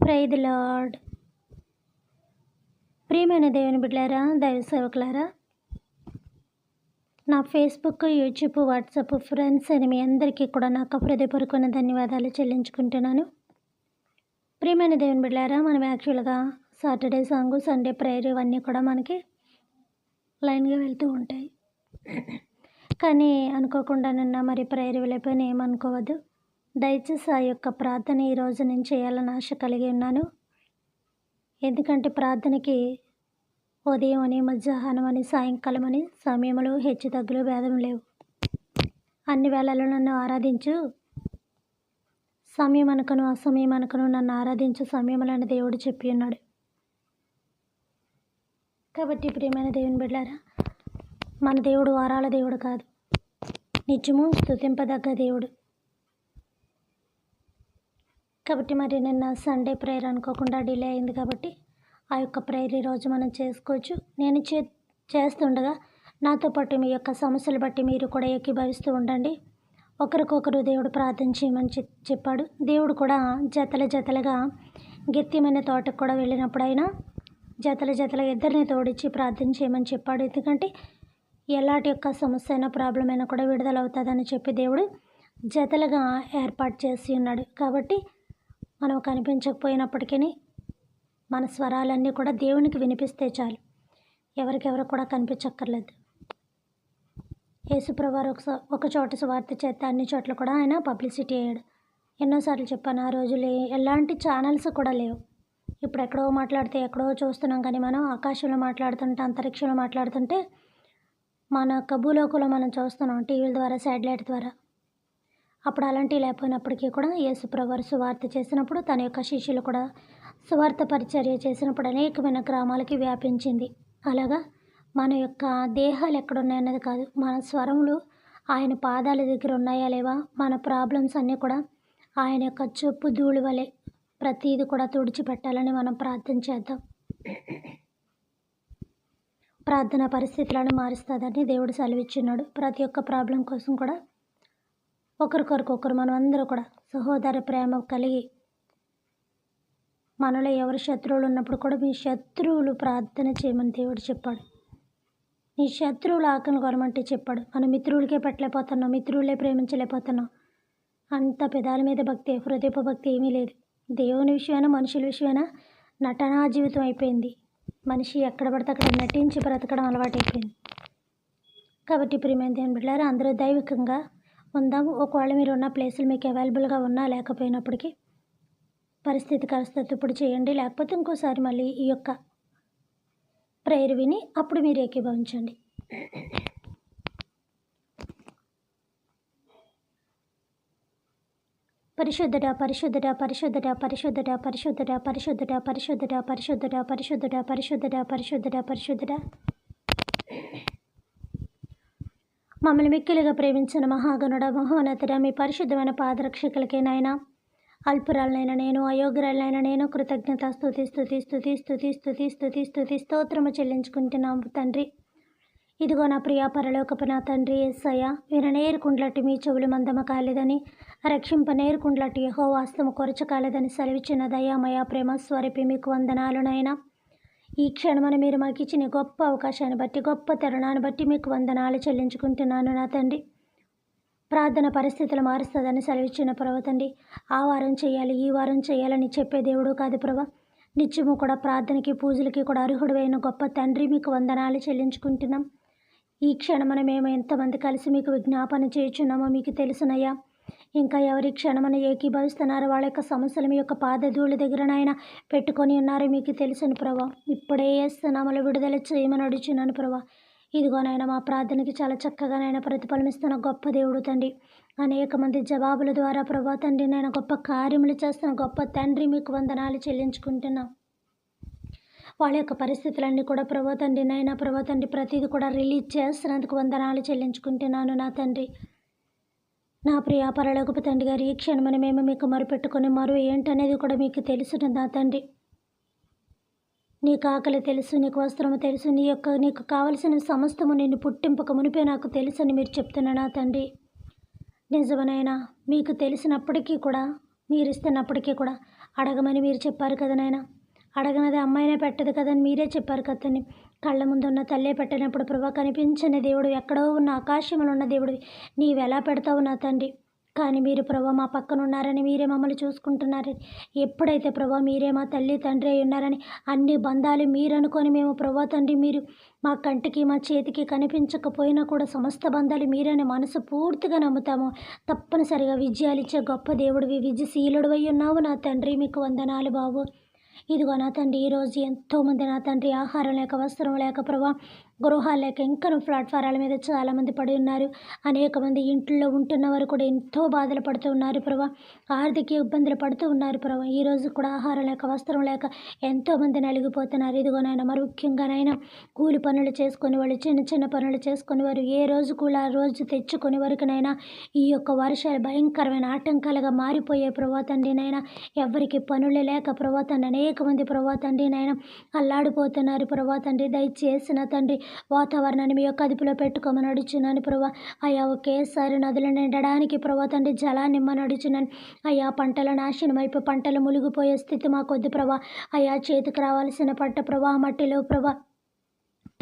Praise the lord. ప్రియమైన దేవుని బిడ్డలారా, దైవ సేవకులారా, నా ఫేస్బుక్, యూట్యూబ్, వాట్సాప్ ఫ్రెండ్స్ అని మీ అందరికీ కూడా నాకు హృదయపూర్వకమైన ధన్యవాదాలు చెల్లించుకుంటున్నాను. ప్రియమైన దేవుని బిడ్డలారా, మనం యాక్చువల్గా సాటర్డే సాంగ్, సండే ప్రేయర్ ఇవన్నీ కూడా మనకి లైన్గా వెళ్తూ ఉంటాయి. కానీ అనుకోకుండా నిన్న మరి ప్రేయర్ వెళ్ళిపోయిన ఏమనుకోవద్దు. దయచేసి ఆ యొక్క ప్రార్థన ఈరోజు నేను చేయాలని ఆశ కలిగి ఉన్నాను. ఎందుకంటే ప్రార్థనకి ఉదయం అని, మధ్యాహ్నం అని, సాయంకాలం అని సమయంలో హెచ్చు తగ్గులు భేదం లేవు. అన్ని వేళల్లో నన్ను ఆరాధించు, సమయం అనుకను అసమయం అనుకను నన్ను ఆరాధించు సమయములని దేవుడు చెప్పి ఉన్నాడు. కాబట్టి ప్రియమైన దేవుని బిడ్డలారా, మన దేవుడు వారాల దేవుడు కాదు, నిత్యము స్తుతింపదగ్గ దేవుడు. కాబట్టి మరి నిన్న సండే ప్రేయర్ అనుకోకుండా డిలే అయింది కాబట్టి ఆ యొక్క ప్రేయర్ ఈరోజు మనం చేసుకోవచ్చు. నేను చేస్తుండగా నాతో పాటు మీ యొక్క సమస్యలు బట్టి మీరు కూడా ఏకీభవిస్తూ ఉండండి. ఒకరికొకరు దేవుడు ప్రార్థన చేయమని చెప్పాడు. దేవుడు కూడా జతలుగా గెత్యమైన తోటకు కూడా వెళ్ళినప్పుడు అయినా జతలుగా ఇద్దరిని తోడిచ్చి ప్రార్థన చేయమని చెప్పాడు. ఎందుకంటే ఎలాంటి యొక్క సమస్య అయినా ప్రాబ్లం అయినా కూడా విడుదల అవుతుందని చెప్పి దేవుడు జతలుగా ఏర్పాటు చేసి ఉన్నాడు. కాబట్టి మనం కనిపించకపోయినప్పటికీ మన స్వరాలన్నీ కూడా దేవునికి వినిపిస్తే చాలు, ఎవరికెవరు కూడా కనిపించక్కర్లేదు. యేసుప్రభువారు ఒక చోట సువార్త చేస్తే అన్ని చోట్ల కూడా ఆయన పబ్లిసిటీ అయ్యాడు. ఎన్నోసార్లు చెప్పాను, ఆ రోజులు ఎలాంటి ఛానల్స్ కూడా లేవు. ఇప్పుడు ఎక్కడో మాట్లాడితే ఎక్కడో చూస్తున్నాం, కానీ మనం ఆకాశంలో మాట్లాడుతుంటే, అంతరిక్షంలో మాట్లాడుతుంటే మన యొక్క భూలోకంలో మనం చూస్తున్నాం టీవీల ద్వారా, శాటిలైట్ ద్వారా. అప్పుడు అలాంటివి లేకపోయినప్పటికీ కూడా యేసుప్రభువారు సువార్త చేసినప్పుడు, తన యొక్క శిష్యులు కూడా సువార్త పరిచర్య చేసినప్పుడు అనేకమైన గ్రామాలకి వ్యాపించింది. అలాగా మన యొక్క దేహాలు ఎక్కడున్నాయన్నది కాదు, మన స్వరములు ఆయన పాదాల దగ్గర ఉన్నాయా లేవా, మన ప్రాబ్లమ్స్ అన్నీ కూడా ఆయన యొక్క చెప్పు ధూళి వలె ప్రతీది కూడా తుడిచిపెట్టాలని మనం ప్రార్థన చేద్దాం. ప్రార్థన పరిస్థితులను మారుస్తుందని దేవుడు సెలవిచ్చున్నాడు. ప్రతి ఒక్క ప్రాబ్లం కోసం కూడా ఒకరికొకరు మనం అందరూ కూడా సహోదర ప్రేమ కలిగి, మనలో ఎవరు శత్రువులు ఉన్నప్పుడు కూడా మీ శత్రువులు ప్రార్థన చేయమని దేవుడు చెప్పాడు. నీ శత్రువులు ఆకలి కొరమంటే చెప్పాడు. మన మిత్రులకే పెట్టలేకపోతున్నాం, మిత్రులే ప్రేమించలేకపోతున్నాం. అంత పెదాల మీద భక్తి, హృదయపు భక్తి ఏమీ లేదు. దేవుని విషయమైనా మనుషుల విషయమైనా నటనా జీవితం అయిపోయింది. మనిషి ఎక్కడ పడితే అక్కడ నటించి బ్రతకడం అలవాటు అయిపోయింది. కాబట్టి ప్రియమైన దేవుని బిడ్డలారా, అందరూ దైవికంగా ఉందాము. ఒకవేళ మీరు ఉన్న ప్లేసులు మీకు అవైలబుల్గా ఉన్నా లేకపోయినప్పటికీ పరిస్థితి కాస్త ఇప్పుడు చేయండి. లేకపోతే ఇంకోసారి మళ్ళీ ఈ యొక్క ప్రేయర్ విని అప్పుడు మీరు ఏకీభవించండి. పరిశుద్ధుడా పరిశుద్ధుడా పరిశుద్ధుడా పరిశుద్ధుడా పరిశుద్ధుడా పరిశుద్ధుడా పరిశుద్ధుడా పరిశుద్ధుడా పరిశుద్ధుడా పరిశుద్ధుడా పరిశుద్ధుడా పరిశుద్ధుడా మమ్మల్ని మిక్కిలిగా ప్రేమించిన మహాగణుడ, మహోన్నతుడా, మీ పరిశుద్ధమైన పాదరక్షకులకే నాయన, అల్పురాలనైనా నేను, అయోగ్యురాలనైనా నేను కృతజ్ఞత స్తుతి స్తోత్రము చెల్లించుకుంటున్నాము తండ్రి. ఇదిగో నా ప్రియా పరలోకపు నా తండ్రి యేసయ్య, విననేరుకుండ్లట్టి మీ చెవులు మందమ కాలేదని, రక్షింపనేరుకుండ్లట్టి యెహోవా హస్తము కొరచ కాలేదని సెలవిచ్చిన దయామయ ప్రేమ స్వరూపి మీకు వందనాలు నాయన. ఈ క్షణమని మీరు మాకు ఇచ్చిన గొప్ప అవకాశాన్ని బట్టి, గొప్ప తరుణాన్ని బట్టి మీకు వందనాలు చెల్లించుకుంటున్నాను నా తండ్రి. ప్రార్థన పరిస్థితులు మారుస్తుందని సెలవిచ్చిన ప్రభు తండ్రి, ఆ వారం చేయాలి, ఈ వారం చేయాలని చెప్పే దేవుడు కాదు ప్రభు. నిత్యము కూడా ప్రార్థనకి, పూజలకి కూడా అర్హుడైన గొప్ప తండ్రి మీకు వందనాలు చెల్లించుకుంటున్నాం. ఈ క్షణమని మేము ఎంతమంది కలిసి మీకు విజ్ఞాపన చేయుచున్నామో మీకు తెలుసునయ్యా. ఇంకా ఎవరి క్షణమని ఏకీభవిస్తున్నారో వాళ్ళ యొక్క సమస్యలు మీ యొక్క పాదధూళి దగ్గరనైనా పెట్టుకొని ఉన్నారు మీకు తెలుసును ప్రభా. ఇప్పుడే యేసునామములో విడుదల చేయమని అడుగుచున్నాను ప్రభా. ఇదిగోనైనా మా ప్రార్థనకి చాలా చక్కగానైనా ప్రతిఫలం ఇస్తున్న గొప్ప దేవుడు తండ్రి. అనేక మంది జవాబుల ద్వారా ప్రభా తండ్రి నైనా గొప్ప కార్యములు చేస్తున్న గొప్ప తండ్రి మీకు వందనాలు చెల్లించుకుంటున్నాం. వాళ్ళ యొక్క పరిస్థితులన్నీ కూడా ప్రభా తండ్రి నైనా ప్రభా తండ్రి ప్రతిదీ కూడా రిలీజ్ చేస్తున్నందుకు వందనాలు చెల్లించుకుంటున్నాను నా తండ్రి. నా ప్రియ పరలోకపు తండ్రి గారు, ఈ క్షణమని మేము మీకు మొరుపెట్టుకొని ఏంటనేది కూడా మీకు తెలుసు నా తండ్రి. నీకు ఆకలి తెలుసు, నీకు వస్త్రము తెలుసు, నీకు కావలసిన సమస్తము నిన్ను పుట్టింపక మునిపే నాకు తెలుసని మీరు చెప్తున్నా నా తండ్రి. నిజమనైనా మీకు తెలిసినప్పటికీ కూడా మీరు ఇస్తున్నప్పటికీ కూడా అడగమని మీరు చెప్పారు కదా నాయన. అడగనది అమ్మాయినే పెట్టదు కదని మీరే చెప్పారు కదా తండ్రి. కళ్ళ ముందున్న తల్లే పెట్టినప్పుడు ప్రభా, కనిపించని దేవుడు, ఎక్కడో ఉన్న ఆకాశంలో ఉన్న దేవుడివి నీవెలా పెడతావు నా తండ్రి. కానీ మీరు ప్రభా మా పక్కన ఉన్నారని, మీరే మమ్మల్ని చూసుకుంటున్నారని, ఎప్పుడైతే ప్రభా మీరే మా తల్లి తండ్రి అయి ఉన్నారని, అన్ని బంధాలు మీరు అనుకొని మేము ప్రభా తండ్రి, మీరు మా కంటికి మా చేతికి కనిపించకపోయినా కూడా సమస్త బంధాలు మీరని మనసు పూర్తిగా నమ్ముతాము. తప్పనిసరిగా విజయాలు ఇచ్చే గొప్ప దేవుడివి, విజయశీలుడు అయి ఉన్నావు నా తండ్రి. మీకు వందనాలు బాబు. ఇదిగో నా తండ్రి, ఈరోజు ఎంతోమంది నా తండ్రి ఆహారం లేక, వస్త్రం లేక ప్రభా, గృహాలు లేక ఇంకనూ ప్లాట్ఫారాల మీద చాలామంది పడి ఉన్నారు. అనేక మంది ఇంట్లో ఉంటున్న వారు కూడా ఎంతో బాధలు పడుతూ ఉన్నారు ప్రభా, ఆర్థిక ఇబ్బందులు పడుతూ ఉన్నారు ప్రభా. ఈరోజు కూడా ఆహారం లేక, వస్త్రం లేక ఎంతోమంది నలిగిపోతున్నారు. ఇదిగో నాయన, మరి ముఖ్యంగా నాయన కూలి పనులు చేసుకుని వాళ్ళు, చిన్న చిన్న పనులు చేసుకుని వారు, ఏ రోజు కూడా ఆ రోజు తెచ్చుకొని వరకునైనా ఈ యొక్క వర్షాలు భయంకరమైన ఆటంకాలుగా మారిపోయే ప్రభా తండ్రి నాయన. ఎవరికి పనులు లేక ప్రభా తండ్రి, అనేక మంది ప్రభా తండ్రి నాయన అల్లాడిపోతున్నారు ప్రభా తండ్రి. దయచేసి నా తండ్రి వాతావరణాన్ని మీ యొక్క అదుపులో పెట్టుకోమని అడుగుచున్నాను ప్రభా. అయ్యా ఒకేసారి నదులు నిండడానికి ప్రభా తండ్రి జలాన్ని ఇమ్మని అడుగుచున్నాను అయ్యా. పంటల నాశనం అయిపోయి పంటలు మునిగిపోయే స్థితి మాకొద్దు ప్రభా. అయ్యా చేతికి రావాల్సిన పంట ప్రభా మట్టిలో ప్రభా,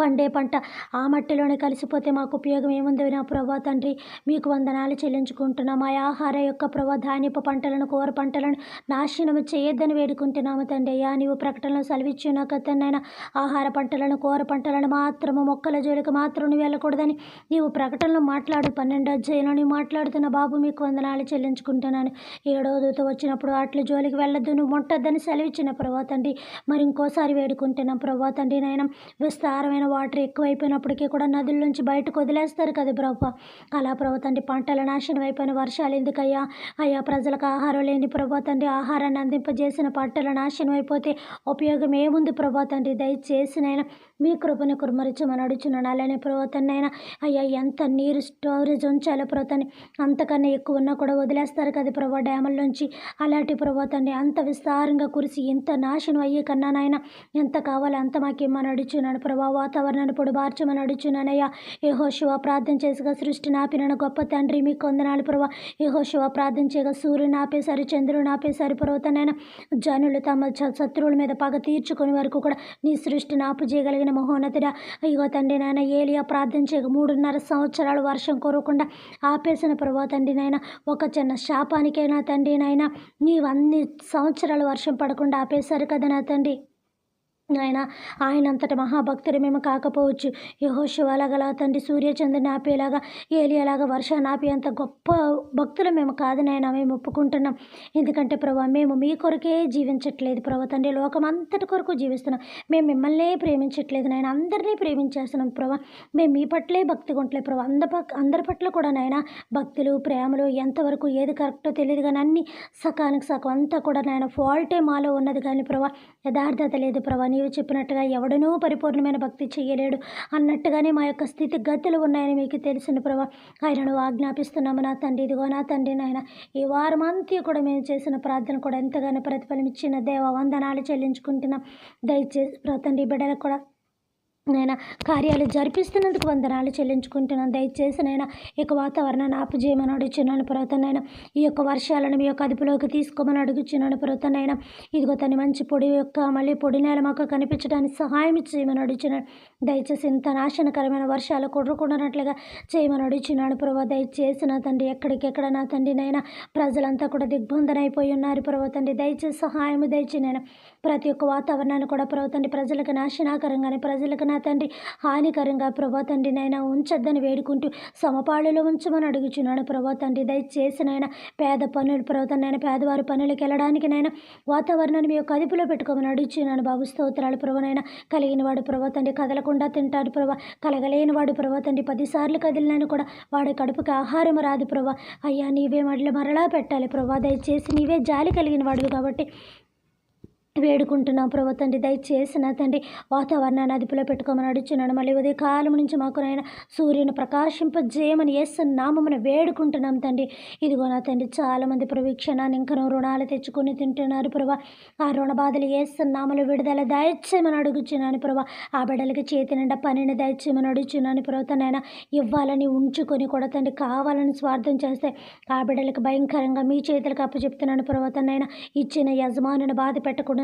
పండే పంట ఆ మట్టిలోనే కలిసిపోతే మాకు ఉపయోగం ఏముంది నా ప్రభా తండ్రి. మీకు వందనాలు చెల్లించుకుంటున్నాం. ఆ ఆహార యొక్క ప్రభా ధాన్యపు పంటలను, కూర పంటలను నాశనం చేయొద్దని వేడుకుంటున్నాము తండ్రి. అయ్యా నీవు ప్రకటనలో సెలవిచ్చున్నా కదనైనా ఆహార పంటలను, కూర పంటలను మాత్రము, మొక్కల జోలికి మాత్రం నువ్వు వెళ్ళకూడదని నీవు ప్రకటనలో మాట్లాడు. 12వ అధ్యాయంలో నీవు మాట్లాడుతున్న బాబు, మీకు వందనాలు చెల్లించుకుంటున్నాను. 7వ దూత వచ్చినప్పుడు వాటి జోలికి వెళ్ళొద్దు, నువ్వు ముట్టొద్దని సెలవిచ్చిన ప్రభా తండ్రి. మరి ఇంకోసారి వేడుకుంటున్నాం ప్రభా తండ్రి నాయన. విస్తారమైన వాటర్ ఎక్కువైపోయినప్పటికీ కూడా నదుల నుంచి బయటకు వదిలేస్తారు కదా ప్రభా. అలా ప్రభా తండ్రి పంటల నాశనం అయిపోయిన వర్షాలు ఎందుకయ్యా? అయ్యా ప్రజలకు ఆహారం లేని ప్రభా తండ్రి, ఆహారాన్ని అందింపజేసిన పంటల నాశనం అయిపోతే ఉపయోగం ఏముంది ప్రభా తండ్రి. దయచేసి నైనా మీ కృపను కురుమరించమని అడుగుచున్నాను. అలానే ప్రభా తండ్రి అయినా అయ్యా ఎంత నీరు స్టోరేజ్ ఉంచాలో ప్రభా తండ్రి, అంతకన్నా ఎక్కువ ఉన్నా కూడా వదిలేస్తారు కదా ప్రభా డ్యాముల నుంచి. అలాంటి ప్రభా తండ్రి అంత విస్తారంగా కురిసి ఇంత నాశనం అయ్యే కన్నా నాయన ఎంత కావాలో అంత మాకేమని అడుగుచున్నాను ప్రభా. వాతావరణాన్ని పొడిబార్చమని అడుగుచున్నానయ్యా. యెహోషువ ప్రార్థన చేసుగా సృష్టిని ఆపిన గొప్ప తండ్రి, మీకు వందనాలు ప్రభా. యెహోషువ ప్రార్థన చేయగా సూర్యుని ఆపేశారు, చంద్రుని ఆపేశారు ప్రభా తండ్రి. జనులు తమ శత్రువుల మీద పగ తీర్చుకునే వరకు కూడా నీ సృష్టిని ఆపు చేయగలిగిన మహోన్నతుడా. ఇగో తండ్రి నాయన ఏలియా ప్రార్థన చేయగా 3.5 సంవత్సరాలు వర్షం కురవకుండా ఆపేసిన ప్రభా తండ్రి నాయన. ఒక చిన్న శాపానికైనా తండ్రి నాయన నీవు అన్ని సంవత్సరాలు వర్షం పడకుండా ఆపేశారు కదా నా తండ్రి. ఆయన ఆయనంతటి మహాభక్తుడు మేము కాకపోవచ్చు. యెహోషువలాగా తండ్రి సూర్యచంద్రుని ఆపేలాగా, ఏలియాలాగా వర్షాన్ని ఆపేంత గొప్ప భక్తులు మేము కాదు నాయన, మేము ఒప్పుకుంటున్నాం. ఎందుకంటే ప్రభా మేము మీ కొరకే జీవించట్లేదు ప్రభా తండ్రి, లోకం అంతటి కొరకు జీవిస్తున్నాం. మేము మిమ్మల్నే ప్రేమించట్లేదు నాయన, అందరినీ ప్రేమించేస్తున్నాం ప్రభా. మేము మీ పట్లే భక్తిగా ఉండలేదు ప్రభా. అందరి పట్ల కూడా నాయన భక్తులు, ప్రేమలు ఎంతవరకు ఏది కరెక్టో తెలియదు కానీ అన్ని సకానికి సగం అంతా కూడా నాయన ఫాల్టే మాలో ఉన్నది కానీ ప్రభా యథార్థత లేదు ప్రభా. నీవు చెప్పినట్టుగా ఎవడనూ పరిపూర్ణమైన భక్తి చేయలేడు అన్నట్టుగానే మా యొక్క స్థితి గతులు ఉన్నాయని మీకు తెలిసిన ప్రభా. ఆయనను ఆజ్ఞాపిస్తున్నాము నా తండ్రి. ఇదిగో నా తండ్రి నాయన ఈ వారం అంతా కూడా మేము చేసిన ప్రార్థన కూడా ఎంతగానో ప్రతిఫలం ఇచ్చిన దేవ వందనాలు చెల్లించుకుంటున్నాం. దయచేసి ప్రభా తండ్రి బిడ్డలకు కూడా నైనా కార్యాలు జరిపిస్తున్నందుకు వందనాలు చెల్లించుకుంటున్నాను. దయచేసి నైనా ఈ యొక్క వాతావరణాన్ని ఆపుజేయమని అడుగుచున్నాను ప్రభుత్వనైనా. ఈ యొక్క వర్షాలను మీ యొక్క అదుపులోకి తీసుకోమని అడుగుచున్నాను ప్రభుత్వనైనా. ఇదిగో తన మంచి పొడి యొక్క మళ్ళీ పొడి నేల మాకు కనిపించడానికి సహాయం చేయమని అడుగుచున్నాను. దయచేసి ఇంత నాశనకరమైన వర్షాలు కుర్రకుండానట్లుగా చేయమని అడుగుచున్నాను ప్రభా. దయచేసి నా తండ్రి ఎక్కడికెక్కడ నా తండ్రి నైనా ప్రజలంతా కూడా దిగ్బంధనైపోయి ఉన్నారు ప్రభా తండ్రి. దయచేసి సహాయం దయచేనైనా ప్రతి ఒక్క వాతావరణాన్ని కూడా ప్రభా తండ్రి ప్రజలకు నాశనాకరంగానే, ప్రజలకు నా తండ్రి హానికరంగా ప్రభా తండ్రి నైనా ఉంచొద్దని వేడుకుంటూ సమపాళిలో ఉంచమని అడుగుచున్నాను ప్రభా తండ్రి. దయచేసి నైనా పేద పనులు ప్రభా తండ్రి నైనా పేదవారి పనులకు వెళ్ళడానికి నైనా వాతావరణాన్ని మీ యొక్క అదుపులో పెట్టుకోమని అడుగుచున్నాను బాబు. స్తోత్రాలు ప్రభానైనా. కలిగిన వాడు ప్రభా తండ్రి కదలకుండా తింటాడు ప్రభా, కలగలేని వాడు ప్రభా తండ్రి 10 సార్లు కదిలినాను కూడా వాడి కడుపుకి ఆహారం రాదు ప్రభా. అయ్యా నీవే మళ్ళీ మరలా పెట్టాలి ప్రభా. దయచేసి నీవే జాలి కలిగిన వాడివి కాబట్టి వేడుకుంటున్నాం ప్రభా తండ్రి. దయచేసి నా తండ్రి వాతావరణాన్ని అదుపులో పెట్టుకోమని అడుగుచున్నాను. మళ్ళీ ఉదయకాలం నుంచి మాకు నాయన సూర్యుని ప్రకాశింపజేయమని యేసు నామమున వేడుకుంటున్నాం తండ్రి. ఇదిగో నా తండ్రి చాలామంది ప్రభు ఈ క్షణాన్ని ఇంకనూ రుణాలు తెచ్చుకొని తింటున్నారు ప్రభా. ఆ రుణ బాధలు యేసు నామములో విడుదల దయచేయమని అడుగుచున్నాను ప్రభా. ఆ బిడ్డలకి చేతి నిండా పనిని దయచేయమని అడుగుచున్నాను ప్రభా. నాయన ఇవ్వాలని ఉంచుకొని కూడా తండ్రి కావాలని స్వార్థం చేస్తే ఆ బిడ్డలకు భయంకరంగా మీ చేతులకు అప్పచెప్తున్నాను ప్రభా. నాయన ఇచ్చిన యజమానుని బాధ పెట్టకుండా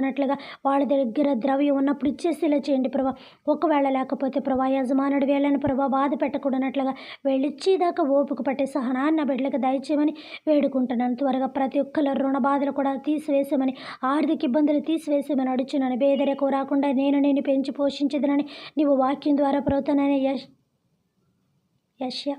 వాళ్ళ దగ్గర ద్రవ్యం ఉన్నప్పుడు ఇచ్చేసేలా చేయండి ప్రభా. ఒకవేళ లేకపోతే ప్రభా యజమానుడు వేళ్ళని ప్రభా బాధ పెట్టకూడనట్లుగా వెళ్ళిచ్చేదాకా ఓపిక పట్టే సహనాన్ని బిడ్డలకు దయచేయమని వేడుకుంటున్నాను. త్వరగా ప్రతి ఒక్కళ్ళ రుణ బాధలు కూడా తీసివేసామని, ఆర్థిక ఇబ్బందులు తీసివేసామని అడుగుచున్నాను. బేదరికం రాకుండా నేను పెంచి పోషించదనని నీవు వాక్యం ద్వారా ప్రభుత్వనైనా యెషయా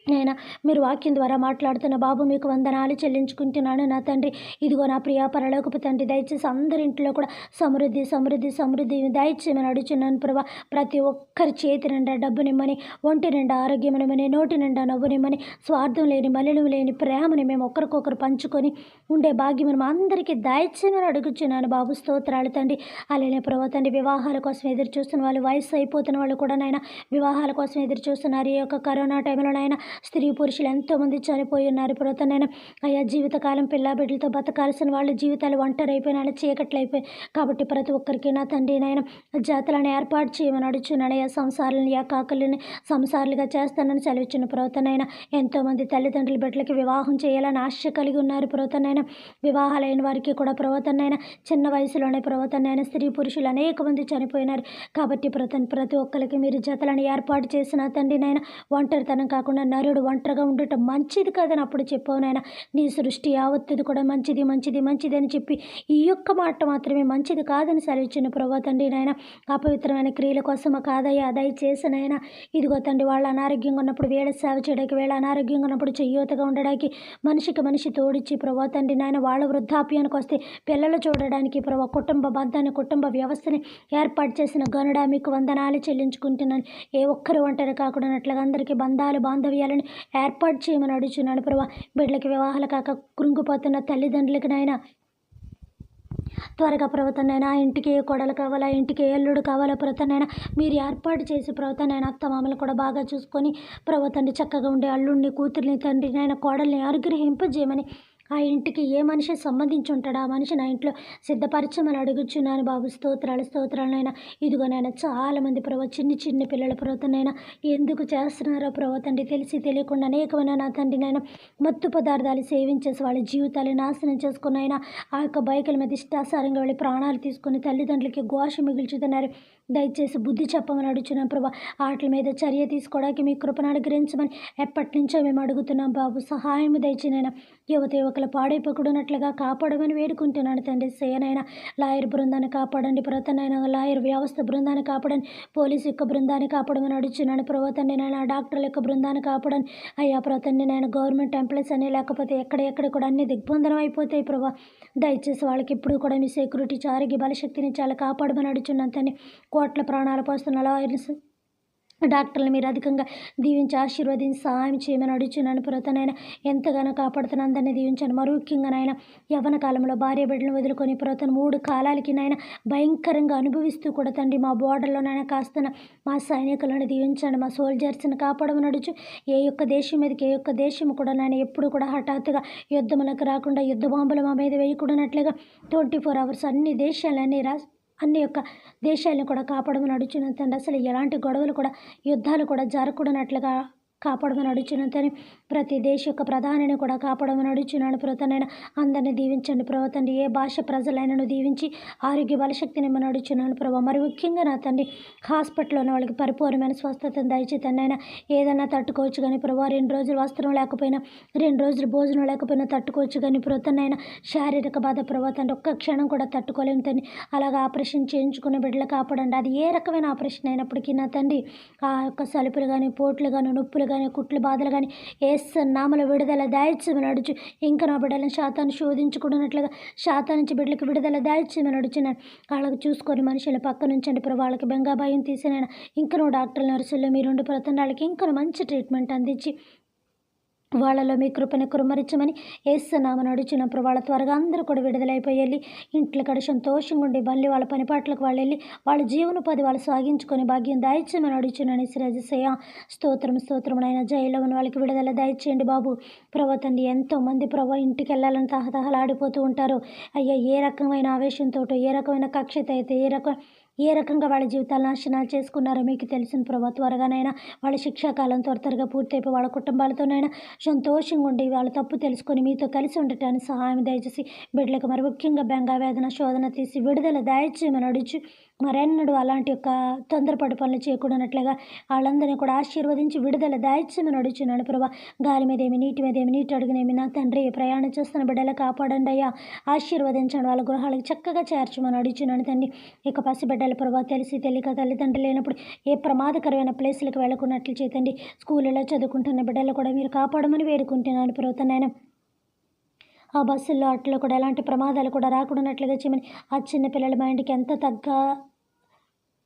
అయినా మీరు వాక్యం ద్వారా మాట్లాడుతున్న బాబు మీకు వందనాలు చెల్లించుకుంటున్నాను నా తండ్రి. ఇదిగో నా ప్రియ పరలోకపు తండ్రి దయచేసి అందరింట్లో కూడా సమృద్ధి సమృద్ధి సమృద్ధి దయచేయమని అడుగుచున్నాను ప్రభా. ప్రతి ఒక్కరి చేతి నిండా డబ్బు నిమ్మని, ఒంటి నిండా ఆరోగ్యం నిమ్మని, నోటి నిండా నవ్వు నిమ్మని, స్వార్థం లేని మలినం లేని ప్రేమని మేము ఒకరికొకరు పంచుకొని ఉండే భాగ్యం మేము అందరికీ దయచేయమని అడుగుచున్నాను బాబు. స్తోత్రాలు తండ్రి. అలానే ప్రభా తండ్రి వివాహాల కోసం ఎదురు చూస్తున్న వాళ్ళు, వయసు అయిపోతున్న వాళ్ళు కూడా నాయన వివాహాల కోసం ఎదురు చూస్తున్నారు. ఈ యొక్క కరోనా టైంలో నాయన స్త్రీ పురుషులు ఎంతోమంది చనిపోయి ఉన్నారు ప్రభుత్వనైనా. అయ్యా జీవితకాలం పిల్ల బిడ్డలతో బతకాల్సిన వాళ్ళ జీవితాలు ఒంటరి అయిపోయిన చీకట్లు అయిపోయి కాబట్టి ప్రతి ఒక్కరికి నా తండ్రి నాయన జాతులను ఏర్పాటు చేయమని అడుగుచున్నాను. అయ్యా సంసారాలను ఏకాకులని సంసారాలుగా చేస్తానని సెలవిచ్చిన ప్రభుత్వనైనా. ఎంతోమంది తల్లిదండ్రుల బిడ్డలకి వివాహం చేయాలని ఆశ కలిగి ఉన్నారు ప్రభుత్వనైనా. వివాహాలైన వారికి కూడా ప్రభుత్వనైనా చిన్న వయసులోనే ప్రభుత్వనైనా స్త్రీ పురుషులు అనేక మంది చనిపోయినారు కాబట్టి ప్రతి ఒక్కరికి మీరు జతలను ఏర్పాటు చేసిన తండ్రి నాయన. ఒంటరితనం కాకుండా నరుడు ఒంటరిగా ఉండటం మంచిది కాదని అప్పుడు చెప్పావు నాయన. నీ సృష్టి యావత్తది కూడా మంచిది మంచిది మంచిది అని చెప్పి ఈ యొక్క మాట మాత్రమే మంచిది కాదని సెలవిచ్చిన ప్రభా తండ్రి నాయన. అపవిత్రమైన క్రియల కోసం కాదయ్యా దయచేసి నాయన. ఇదిగో తండ్రి వాళ్ళు అనారోగ్యంగా ఉన్నప్పుడు వేళ సేవ చేయడానికి, వేళ అనారోగ్యంగా ఉన్నప్పుడు చెయ్యోతగా ఉండడానికి మనిషికి మనిషి తోడిచ్చి ప్రభా తండ్రి నాయన. వాళ్ళ వృద్ధాప్యానికి వస్తే పిల్లలు చూడడానికి ప్రభా కుటుంబ బంధాన్ని, కుటుంబ వ్యవస్థని ఏర్పాటు చేసిన గనుడా మీకు వందనాలు చెల్లించుకుంటున్నాను. ఏ ఒక్కరు ఒంటరి కాకుండా అందరికీ బంధాలు బాంధవ్యాలను ఏర్పాటు చేయమని అడుగుచున్నాను ప్రభా. బిడ్డలకి వివాహాలు కాక కృంగిపోతున్న తల్లిదండ్రులకి నాయన త్వరగా ప్రభుత్వనైనా ఇంటికి ఏ కొడలు కావాలా, ఇంటికి ఏ అల్లుడు కావాలా ప్రభుత్వనైనా మీరు ఏర్పాటు చేసి ప్రభుత్వనైనా అత్తమామలు కూడా బాగా చూసుకొని ప్రభుత్వాన్ని చక్కగా ఉండే అల్లుడిని, కూతుర్ని, తండ్రిని ఆయన కోడల్ని అనుగ్రహింపజేయమని ఆ ఇంటికి ఏ మనిషి సంబంధించి ఉంటాడో ఆ మనిషి నా ఇంట్లో సిద్ధపరచమని అడుగుచున్నాను బాబు. స్తోత్రాలనైనా. ఇదిగోనైనా చాలామంది ప్రభు చిన్ని పిల్లల ప్రభుత్వనైనా ఎందుకు చేస్తున్నారో ప్రభు తండ్రి తెలిసి తెలియకుండా అనేకమైన నా తండ్రినైనా మత్తు పదార్థాలు సేవించేసి వాళ్ళ జీవితాలు నాశనం చేసుకున్నైనా ఆ యొక్క బైకుల మీద ఇష్టాసారంగా వెళ్ళి ప్రాణాలు తీసుకుని తల్లిదండ్రులకి ఘోష మిగుల్చుతున్నారు. దయచేసి బుద్ధి చెప్పమని అడుగుతున్నాం ప్రభా. వాటి మీద చర్య తీసుకోవడానికి మీ కృపను అనుగ్రహించమని ఎప్పటి నుంచో మేము అడుగుతున్నాం బాబు. సహాయం దయచేనైనా. యువకులు పాడైపోకూడనట్లుగా కాపాడమని వేడుకుంటున్నాను తండ్రి. సేనైనా లాయర్ బృందాన్ని కాపాడండి ప్రభుత్వనైనా. లాయర్ వ్యవస్థ బృందాన్ని కాపాడండి. పోలీసు యొక్క బృందాన్ని కాపాడమని అడుగుతున్నాను ప్రభుత్వాన్ని నాయన. డాక్టర్ల యొక్క బృందాన్ని కాపాడని అయ్యా ప్రభుత్వాన్ని నాయన. గవర్నమెంట్ ఎంప్లాయీస్ అని లేకపోతే ఎక్కడ కూడా అన్ని దిగ్బంధనం అయిపోతాయి ప్రభా. దయచేసి వాళ్ళకి ఇప్పుడు కూడా మీ సెక్యూరిటీ ఆరోగ్య బలశక్తిని చాలా కాపాడమని అడుగుతున్నాను తండ్రి. కోట్ల ప్రాణాలు పోస్తున్న లాయర్స్ డాక్టర్లు మీరు అధికంగా దీవించి ఆశీర్వదించి సహాయం చేయమని అడుగుచున్నాను ప్రభుత్వనైనా. ఎంతగానో కాపాడుతున్న అందరినీ దీవించాను. మరో ముఖ్యంగా నాయన యవ్వన కాలంలో భార్య బిడ్డలను వదులుకొని ప్రభుత్వం 3 కాలాలకి నాయన భయంకరంగా అనుభవిస్తూ కూడా తండ్రి మా బోర్డర్లోనైనా కాస్తున్న మా సైనికులను దీవించండి. మా సోల్జర్స్ని కాపాడమని అడుచు. ఏ యొక్క దేశం మీదకి ఏ యొక్క దేశం కూడా నాయన ఎప్పుడు కూడా హఠాత్తుగా యుద్ధములకు రాకుండా యుద్ధ బాంబులు మా మీద వేయకూడనట్లుగా 24 hours అన్ని దేశాలన్నీ అన్ని యొక్క దేశాలను కూడా కాపాడమని అడుగుచున్నాను తండ్రి. అసలు ఎలాంటి గొడవలు కూడా యుద్ధాలు కూడా జరగకూడనట్లుగా కాపాడమని అడుగుచున్నాను తండ్రి. ప్రతి దేశ యొక్క ప్రధానిని కూడా కాపాడమని అడుగుచున్నాను ప్రభుత్వనైనా. అందరినీ దీవించండి ప్రభు తండ్రి. ఏ భాష ప్రజలైనను దీవించి ఆరోగ్య బలశక్తిని మనం అడుగుచున్నాను ప్రభు. మరి ముఖ్యంగా నా తండ్రి హాస్పిటల్లో ఉన్న వాళ్ళకి పరిపూర్ణమైన స్వస్థతను దయచేతనైనా. ఏదైనా తట్టుకోవచ్చు కానీ ప్రభు. 2 రోజులు వస్త్రం లేకపోయినా, 2 రోజులు భోజనం లేకపోయినా తట్టుకోవచ్చు కానీ ప్రభుత్వనైనా శారీరక బాధ ప్రభు తండ్రి ఒక్క క్షణం కూడా తట్టుకోలేము తండ్రి. అలాగా ఆపరేషన్ చేయించుకునే బిడ్డలు కాపాడండి. అది ఏ రకమైన ఆపరేషన్ అయినప్పటికీ నా తండ్రి ఆ యొక్క సలుపులు కానీ, పోట్లు కానీ, నొప్పులు కానీ, కుట్లు బాధలు కానీ యేసు నామములో విడుదల దయచేయమని అడుచు. ఇంకా నా బిడ్డలను శాతాన్ని శోధించుకున్నట్లుగా శాతాన్ని నుంచి బిడ్డలకు విడుదల దయచేయమని అడుచున్నాను. వాళ్ళకి చూసుకొని మనుషుల పక్క నుంచండి ప్రభు. వాళ్ళకి బెంగా భయం తీసినైనా ఇంకా నువ్వు డాక్టర్లు నర్సుల్లో మీరుండి ప్రభుత్వం వాళ్ళకి ఇంకా మంచి ట్రీట్మెంట్ అందించి వాళ్ళలో మీ కృపను కురుమరించమని యేసునామమున అడుగుచున్నాం. వాళ్ళ త్వరగా అందరూ కూడా విడుదలైపోయి వెళ్ళి ఇంట్లో కాడ సంతోషంగా ఉండి మళ్ళీ వాళ్ళ పనిపాట్లకు వాళ్ళు వెళ్ళి వాళ్ళ జీవనోపాధి వాళ్ళు సాగించుకొని భాగ్యం దయచేయమని అడుగుచున్నాను. యేసయ్యా స్తోత్రం స్తోత్రం నాయన. జైల్లో ఉన్న వాళ్ళకి విడుదల దయచేయండి బాబు. ప్రభా తండ్రి ఎంతోమంది ప్రభా ఇంటికి వెళ్ళాలని తహతహలాడిపోతూ ఉంటారు. అయ్యా ఏ రకమైన ఆవేశంతో ఏ రకమైన కక్షత అయితే ఏ రకంగా వాళ్ళ జీవితాలు నాశనాలు చేసుకున్నారో మీకు తెలిసిన ప్రభా. త్వరగానైనా వాళ్ళ శిక్షాకాలం త్వరగా పూర్తయిపోయి వాళ్ళ కుటుంబాలతోనైనా సంతోషంగా ఉండి వాళ్ళ తప్పు తెలుసుకొని మీతో కలిసి ఉండటానికి సహాయం దయచేసి బిడ్డలకు మరి ముఖ్యంగా బెంగా వేదన శోధన తీసి విడుదల దయచేయమని అడుచు మరెన్నడూ అలాంటి యొక్క తొందరపాటు పనులు చేయకూడనట్లుగా వాళ్ళందరినీ కూడా ఆశీర్వదించి విడుదల దయచేయమని అడుగుచున్నాను ప్రభా. గాలి మీదేమి నీటి మీదేమి నీటి అడుగునేమి నా తండ్రి ప్రయాణం చేస్తున్న బిడ్డలు కాపాడండి అయ్యా. ఆశీర్వదించండి వాళ్ళ గృహాలకు చక్కగా చేర్చమని అడుగుచున్నాను తండ్రి. ఇక పసిబిడ్డల ప్రభా తెలిసి తెలియక తల్లిదండ్రులు లేనప్పుడు ఏ ప్రమాదకరమైన ప్లేసులకు వెళ్ళకున్నట్లు చేతండి. స్కూళ్ళలో చదువుకుంటున్న బిడ్డలు కూడా మీరు కాపాడమని వేడుకుంటున్నాను ప్రభుత్వం. ఆ బస్సుల్లో అట్లా కూడా ఎలాంటి ప్రమాదాలు కూడా రాకూడనట్లుగా చేయమని ఆ చిన్న పిల్లల మైండ్కి ఎంత తగ్గ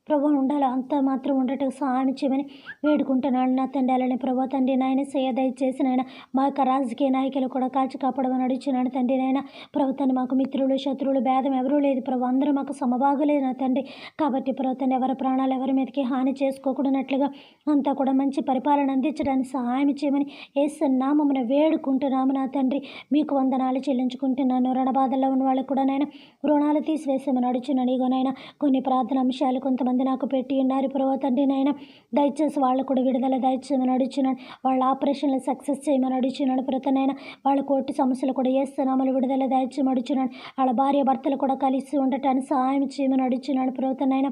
ప్రభు ఉండాలో అంత మాత్రం ఉండటం సహాయం చేయమని వేడుకుంటున్నాను నా తండ్రి. అలానే ప్రభా తండ్రి నాయన దయచేసి నాయన మా యొక్క రాజకీయ నాయకులు కూడా కాచి కాపాడమని అడుగుచున్నాను తండ్రి. నాయన ప్రభుత్వాన్ని మాకు మిత్రులు శత్రువులు భేదం ఎవరూ లేదు ప్రభు. అందరూ మాకు సమభాగలేదు నా తండ్రి. కాబట్టి ప్రభుత్వాన్ని ఎవరి ప్రాణాలు ఎవరి మీదకి హాని చేసుకోకూడనట్లుగా అంతా కూడా మంచి పరిపాలన అందించడానికి సహాయం చేయమని యేసు నామమున వేడుకుంటున్నాము నా తండ్రి. మీకు వందనాలు చెల్లించుకుంటున్నాను. రుణబాధల్లో ఉన్న వాళ్ళకు కూడా నాయన రుణాలు తీసివేసామని అడుగుచున్నాను. ఇగోనైనా కొన్ని ప్రార్థన అంశాలు కొంతమంది నాకు పెట్టి ఉన్నారు ప్రభా తండ్రి. నాయన దయచేసి వాళ్ళు కూడా విడుదల దయచేయమని అడుగుచున్నాను. వాళ్ళ ఆపరేషన్లు సక్సెస్ చేయమని అడుగుచున్నాను ప్రభుత్వం. వాళ్ళ కోర్టు సమస్యలు కూడా యేసునామమున విడుదల దయచేయమని అడుగుచున్నాను. వాళ్ళ భార్య భర్తలు కూడా కలిసి ఉండటానికి సహాయం చేయమని అడుగుచున్నాను ప్రభుత్వం.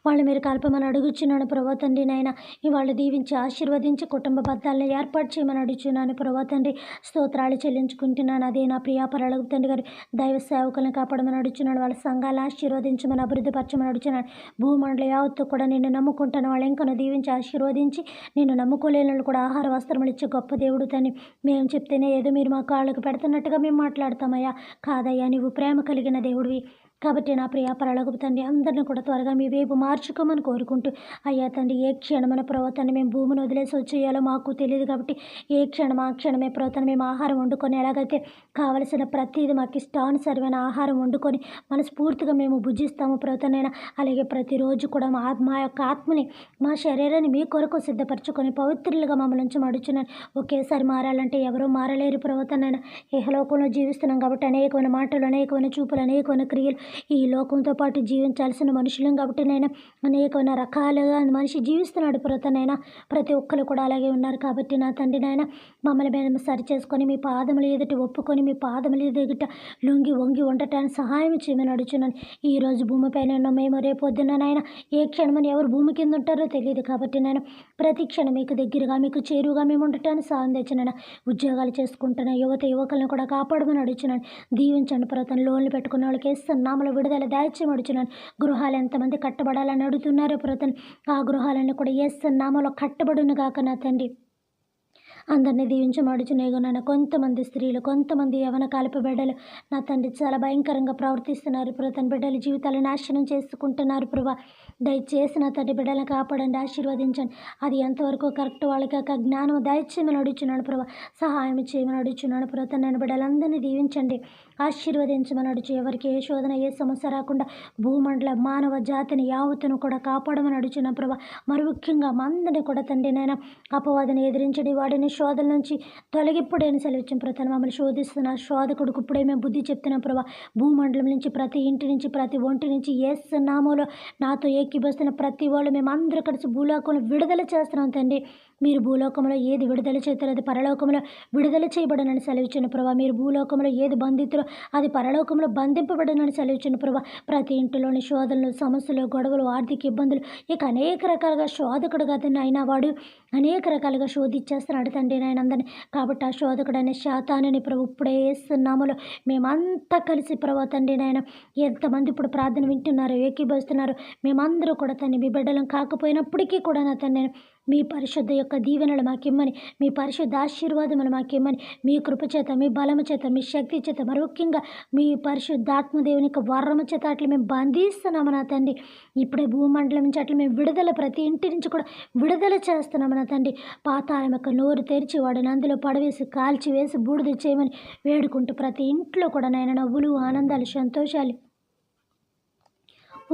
వాళ్ళు మీరు కలపమని అడుగుచున్నాను ప్రభా తండ్రి. నాయన వాళ్ళు దీవించి ఆశీర్వదించి కుటుంబ బద్ధాలను ఏర్పాటు చేయమని అడుగుచున్నాను ప్రభా తండ్రి. స్తోత్రాలు చెల్లించుకుంటున్నాను. అదే నా ప్రియాపరాలకు తండ్రి గారు దైవ సేవకులను కాపాడమని అడుగుచున్నాను. వాళ్ళ సంఘాలను ఆశీర్వదించమని అభివృద్ధిపరచమని అడుగుచున్నాను. భూమండల యావత్తు కూడా నిన్ను నమ్ముకుంటాను. వాళ్ళు ఇంకా దీవించి ఆశీర్వదించి నిన్ను నమ్ముకోలేని కూడా ఆహార వస్త్రములు ఇచ్చే గొప్ప దేవుడు తని. మేము చెప్తేనే ఏదో మీరు మా కాళ్ళకు పెడుతున్నట్టుగా మేము మాట్లాడతామయ్యా. కాదయ్యా నీవు ప్రేమ కలిగిన దేవుడివి. కాబట్టి నా ప్రియ పరలోకపు తండ్రి అందరిని కూడా త్వరగా మీ వైపు మార్చుకోమని కోరుకుంటూ అయ్యా తండ్రి ఏ క్షణమైన ప్రవర్తన మేము భూమిని వదిలేసి వచ్చేయాలో మాకు తెలియదు. కాబట్టి ఏ క్షణం ఆ క్షణమే ప్రవర్తన మేము ఆహారం వండుకొని ఎలాగైతే కావలసిన ప్రతిదీ మాకు ఇష్టానుసరమైన ఆహారం వండుకొని మనస్ఫూర్తిగా మేము భుజిస్తాము ప్రవర్తనైనా అలాగే ప్రతిరోజు కూడా మా యొక్క ఆత్మని మా శరీరాన్ని మీ కొరకు సిద్ధపరచుకొని పవిత్రులుగా మమ్మల్ని నుంచి అడుగుచున్నాను. ఒకేసారి మారాలంటే ఎవరూ మారలేరు ప్రవర్తనైనా. ఇహలోకంలో జీవిస్తున్నాం కాబట్టి అనేకమైన మాటలు అనేకమైన చూపులు అనేకమైన క్రియలు ఈ లోకంతో పాటు జీవించాల్సిన మనుషులం కాబట్టి నేను అనేకమైన రకాలుగా మనిషి జీవిస్తున్నాడు ప్రతనైనా. ప్రతి ఒక్కరు కూడా అలాగే ఉన్నారు. కాబట్టి నా తండ్రి నాయన మమ్మల్ని మేము సరి చేసుకొని మీ పాదములు ఎదుటి ఒప్పుకొని మీ పాదములు ఎదుట లొంగి వంగి ఉండటానికి సహాయం చేయమని అడుగుచున్నాను. ఈరోజు భూమిపైన ఉన్న మేము రేపొద్దున నాయన ఏ క్షణమని ఎవరు భూమి కింద ఉంటారో తెలియదు. కాబట్టి నేను ప్రతి క్షణం మీకు దగ్గరగా మీకు చేరువుగా మేము ఉండటానికి సహాయం తెచ్చినాను. ఉద్యోగాలు చేసుకుంటున్న యువకులను కూడా కాపాడమని అడుగుచున్నాను. దీవించండి ప్రతను లోన్లు పెట్టుకున్న వాళ్ళకి నామల విడుదల దాయిచ్యమడుచున్నాను. గృహాలు ఎంతమంది కట్టబడాలని అడుగుతున్నారో ప్రతను ఆ గృహాలను కూడా నామలో కట్టబడును గాక నా తండ్రి. అందరినీ దీవించమడుచునేగో నాన్న. కొంతమంది స్త్రీలు కొంతమంది యవన కాలపు బిడ్డలు నా తండ్రి చాలా భయంకరంగా ప్రవర్తిస్తున్నారు. తన బిడ్డల జీవితాలు నాశనం చేసుకుంటున్నారు. ప్రభా దయచేసి నా తండ్రి బిడ్డలను కాపాడండి, ఆశీర్వదించండి. అది ఎంతవరకు కరెక్ట్ వాళ్ళకి ఒక జ్ఞానం దయచేయమని అడుగుచున్నాడు. ప్రభా సహాయం చేయమని అడుగుచున్నాడు. ప్రభా నేను బిడ్డలందరినీ దీవించండి, ఆశీర్వదించమని అడుచు. ఎవరికి ఏ శోధన ఏ సమస్య రాకుండా భూమండల మానవ జాతిని యావత్తును కూడా కాపాడమని అడుచున్నాం. ప్రభా మరి ముఖ్యంగా మా అందరినీ కూడా తండ్రి నాయన అపవాదిని ఎదిరించడి, వాడిని శోధన నుంచి తొలగిప్పుడైన సెలవిచ్చిన ప్రతి మమ్మల్ని శోధిస్తున్న శోధకుడికి ఇప్పుడే మేము బుద్ధి చెప్తున్నాం. ప్రభా భూమండలం నుంచి ప్రతి ఇంటి నుంచి ప్రతి ఒంటి నుంచి యేసు నామములో నాతో ఏకీభవిస్తున్న ప్రతి వాళ్ళు మేము అందరూ కలిసి భూలోకంలో విడుదల చేస్తున్నాం తండ్రి. మీరు భూలోకంలో ఏది విడుదల చేస్తారో అది పరలోకంలో విడుదల చేయబడనని సెలవిచ్చిన ప్రభా. మీరు భూలోకంలో ఏది బంధితురో అది పరలోకంలో బంధింపబడనని సెలవిచ్చిన ప్రభా. ప్రతి ఇంటిలోని శోధనలు సమస్యలు గొడవలు ఆర్థిక ఇబ్బందులు ఇక అనేక రకాలుగా శోధకుడు కదండి అయినా వాడు అనేక రకాలుగా శోధించేస్తున్నాడు తండ్రి నాయన అందరినీ. కాబట్టి ఆ శోధకుడు అనే శాతాన్ని ప్రభు ఇప్పుడే వేస్తున్నాములో మేమంతా కలిసి ప్రభా తండ్రి నాయన ఎంతమంది ఇప్పుడు ప్రార్థన వింటున్నారు ఏకీభవిస్తున్నారు మేమందరూ కూడా తండ్రి మీ బిడ్డలం కాకపోయినప్పటికీ కూడా నా తండ్రి మీ పరిశుద్ధ యొక్క దీవెనలు మాకిమ్మని, మీ పరిశుద్ధ ఆశీర్వాదములు మాకిమ్మని, మీ కృప చేత, మీ బలము చేత, మీ శక్తి చేత, మరి ముఖ్యంగా మీ పరిశుద్ధాత్మదేవుని యొక్క వరము చేత అట్లా మేము బంధిస్తున్నాము నా తండ్రి. ఇప్పుడే భూమండలం నుంచి అట్లా మేము విడుదల, ప్రతి ఇంటి నుంచి కూడా విడుదల చేస్తున్నాము నా తండ్రి. పాతాళం యొక్క నోరు తెరిచి వాడిని అందులో పడవేసి కాల్చి వేసి బూడిద చేయమని వేడుకుంటూ ప్రతి ఇంట్లో కూడా నాయన నవ్వులు, ఆనందాలు, సంతోషాలు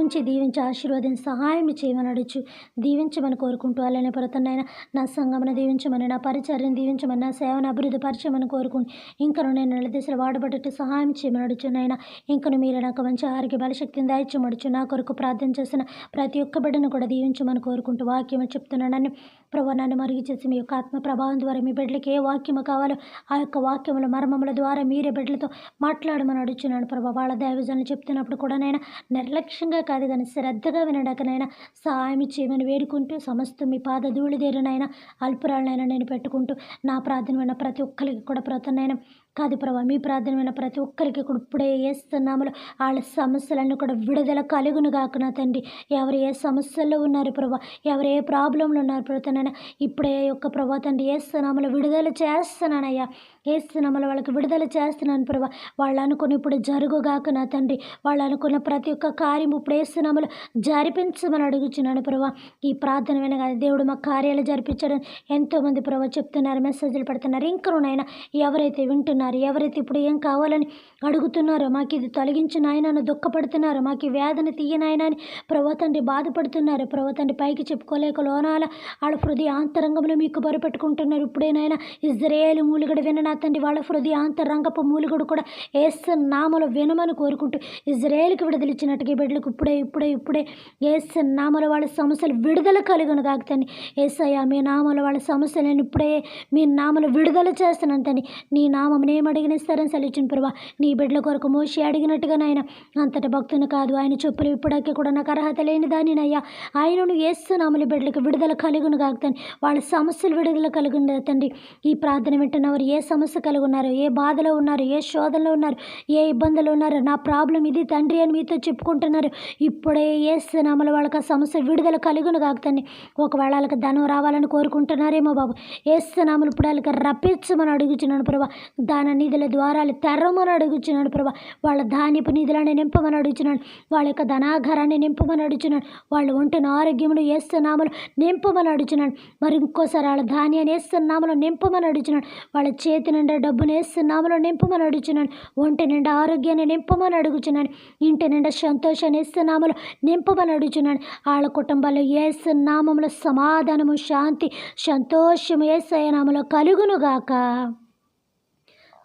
ఉంచి దీవించి ఆశీర్వాదం సహాయం చేయమని అడుచు దీవించమని కోరుకుంటూ, అలానే ప్రతనైనా నా సంగమను దీవించమని, నా పరిచర్యను దీవించమని, నా సేవను అభివృద్ధి పరిచయమని కోరుకుంటూ, ఇంకను నేను నెలదీసలు వాడబడట్టు సహాయం చేయమని అడుచునైనా. ఇంకను మీరు నాకు మంచి ఆరోగ్య బలశక్తిని దయచేయమడుచు. నా కొరకు ప్రార్థన చేసిన ప్రతి ఒక్క బిడ్డను కూడా దీవించమని కోరుకుంటూ వాక్యం చెప్తున్నానని ప్రభు నన్ను మరుగు చేసి మీ యొక్క ఆత్మ ప్రభావం ద్వారా మీ బిడ్డలకి ఏ వాక్యము కావాలో ఆ యొక్క వాక్యముల మర్మముల ద్వారా మీరే బిడ్డలతో మాట్లాడమని అడుచున్నాను ప్రభు. వాళ్ళ దైవజనులు చెప్తున్నప్పుడు కూడా నేను నిర్లక్ష్యంగా కాదు కానీ శ్రద్ధగా వినడాకనైనా సహాయం చేయమని వేడుకుంటూ, సమస్తం మీ పాద ధూళిదేరునైనా అల్పురాలనైనా నేను పెట్టుకుంటూ, నా ప్రార్థన విన్న ప్రతి ఒక్కరికి కూడా ప్రతనైనా కాదు ప్రభా, మీ ప్రార్థన విన్న ప్రతి ఒక్కరికి కూడా ఇప్పుడే ఏస్తున్నాములో వాళ్ళ సమస్యలన్నీ కూడా విడుదల కలుగును గాక నా తండ్రి. ఎవరు ఏ సమస్యల్లో ఉన్నారు ప్రభా, ఎవరు ఏ ప్రాబ్లంలో ఉన్నారు ప్రతనైనా ఇప్పుడే యొక్క ప్రభా తండ్రి ఏస్తున్నాములో విడుదల చేస్తున్నానయ్యా. ఏస్తున్నాములో వాళ్ళకి విడుదల చేస్తున్నాను ప్రభా. వాళ్ళు అనుకుని ఇప్పుడు జరుగుగాక నా తండ్రి. వాళ్ళు అనుకున్న ప్రతి ఒక్క కార్యం ఇప్పుడు ఏస్తున్నాములో జరిపించమని అడుగుచున్నాను ప్రభా. ఈ ప్రార్థన వినగా దేవుడు మా కార్యాలు జరిపించడం ఎంతోమంది ప్రభా చెప్తున్నారు, మెసేజ్లు పెడుతున్నారు. ఇంకనైనా ఎవరైతే వింటున్నారు, ఎవరైతే ఇప్పుడు ఏం కావాలని అడుగుతున్నారో, మాకు ఇది తొలగించి నాయనను దుఃఖపడుతున్నారు, మాకు ఈ వేదన తీయనాయన అని ప్రభా తండ్రి బాధపడుతున్నారు. ప్రభా తండ్రి పైకి చెప్పుకోలేక లోనాల వాళ్ళ హృదయ ఆంతరంగంలో మీకు బరుపెట్టుకుంటున్నారు. ఇప్పుడేనైనా ఇజ్రాయేలు మూలుగడు విన తండ్రి, వాళ్ళ హృదయ ఆంతరంగపు మూలుగడు కూడా యేసు నామములో వినమని కోరుకుంటూ, ఇజ్రాయేలుకి విడుదలిచ్చినట్టుగా బిడ్డలకు ఇప్పుడే యేసు నామములో వాళ్ళ సమస్యలు విడుదల కలుగును కాక తండ్రి. యేసయ్యా మీ నామములో వాళ్ళ సమస్యలు నేను ఇప్పుడే మీ నామములో విడుదల చేస్తున్నాను తండ్రి. నీ నామం ఏమడిగిన ఇస్తారని సెలవిచ్చిన ప్రభా. నీ బిడ్డల కొరకు మోషి అడిగినట్టుగా నాయన అంతటి భక్తుని కాదు, ఆయన చెప్పులు ఇప్పటికీ కూడా నాకు అర్హత లేని దానినయ్యా. ఆయనను యేసు నామములో బిడ్డలకు విడుదల కలుగును కాక తండ్రి. వాళ్ళ సమస్యలు విడుదల కలుగును తండ్రి. ఈ ప్రార్థన వింటున్నవారు ఏ సమస్య కలిగి ఉన్నారు, ఏ బాధలో ఉన్నారు, ఏ శోధనలో ఉన్నారు, ఏ ఇబ్బందులు ఉన్నారు, నా ప్రాబ్లం ఇది తండ్రి అని మీతో చెప్పుకుంటున్నారు. ఇప్పుడే యేసు నామములో వాళ్ళకి ఆ సమస్య విడుదల కలుగును కాక తండ్రి. ఒకవేళ వాళ్ళకి ధనం రావాలని కోరుకుంటున్నారేమో బాబు, యేసు నామములో ఇప్పుడు వాళ్ళకి రప్పించమని అడుగుచున్నాను ప్రభా. దాన నిధుల ద్వారాలు తెరవమని అడుగుచున్నాడు ప్రభా. వాళ్ళ ధాన్యపు నిధులని నింపమని అడుగుచున్నాడు. వాళ్ళ యొక్క ధనాగారాన్ని నింపమని అడుగుచున్నాడు. వాళ్ళు ఉంటున్న ఆరోగ్యమును యేసు నామములో నింపమని అడుగుచున్నాడు. మరి ఇంకోసారి వాళ్ళ ధాన్యాన్ని యేసు నామములో నింపమని అడుగుచున్నాడు. వాళ్ళ చేతి నిండా డబ్బును యేసు నామములో నింపమని అడుగుచున్నాడు. ఒంటి నిండా ఆరోగ్యాన్ని నింపమని అడుగుచున్నాడు. ఇంటి నిండా సంతోషాన్ని యేసు నామములో నింపమని అడుగుచున్నాడు. వాళ్ళ కుటుంబాల్లో యేసు నామములో సమాధానము, శాంతి, సంతోషము యేసయ్య నామములో కలుగునుగాక.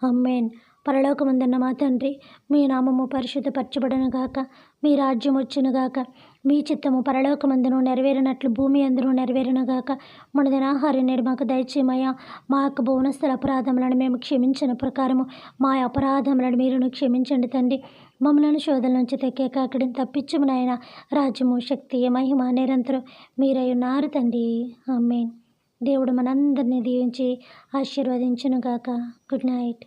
ఆమేన్. పరలోకమందున్న మా తండ్రి, మీ నామము పరిశుద్ధపరచబడును గాక, మీ రాజ్యం వచ్చును గాక, మీ చిత్తము పరలోకమందును నెరవేరినట్లు భూమి అందును నెరవేరును గాక. మనదిన ఆహారం నేడు మాకు దయచేయమయ్యా. మా యొక్క భువనస్థల అపరాధములను మేము క్షమించిన ప్రకారము మా అపరాధములను మీరును క్షమించండి తండ్రి. మమ్మలను శోధన నుంచి తెక్కే కాకడిని తప్పించుము నాయన. రాజ్యము, శక్తి, మహిమ నిరంతరం మీరై ఉన్నారు తండ్రి. ఆమేన్. దేవుడు మనందరినీ దీవించి ఆశీర్వదించును గాక. Good night.